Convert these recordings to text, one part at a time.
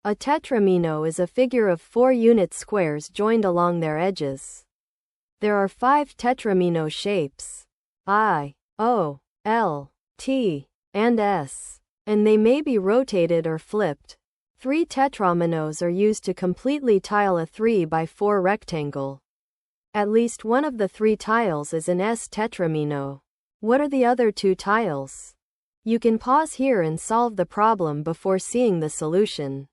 A tetramino is a figure of 4 unit squares joined along their edges. There are 5 tetramino shapes: I, O, L, T, and S, and they may be rotated or flipped. 3 tetrominoes are used to completely tile a 3 by 4 rectangle. At least one of the 3 tiles is an S tetramino. What are the other 2 tiles? You can pause here and solve the problem before seeing the solution.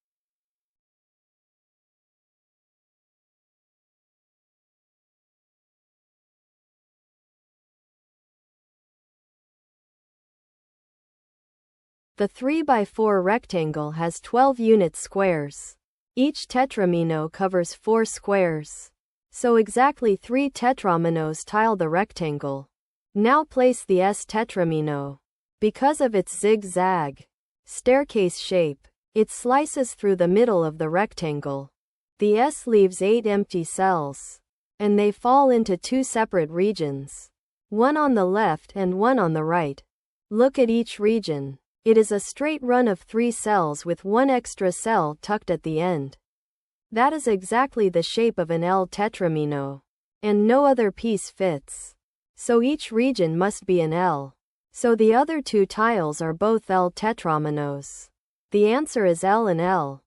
The 3 by 4 rectangle has 12 unit squares. Each tetramino covers 4 squares. So exactly 3 tetrominoes tile the rectangle. Now place the S tetramino. Because of its zigzag staircase shape, it slices through the middle of the rectangle. The S leaves 8 empty cells, and they fall into 2 separate regions, one on the left and one on the right. Look at each region. It is a straight run of 3 cells with 1 extra cell tucked at the end. That is exactly the shape of an L tetramino, and no other piece fits. So each region must be an L. So the other 2 tiles are both L tetrominoes. The answer is L and L.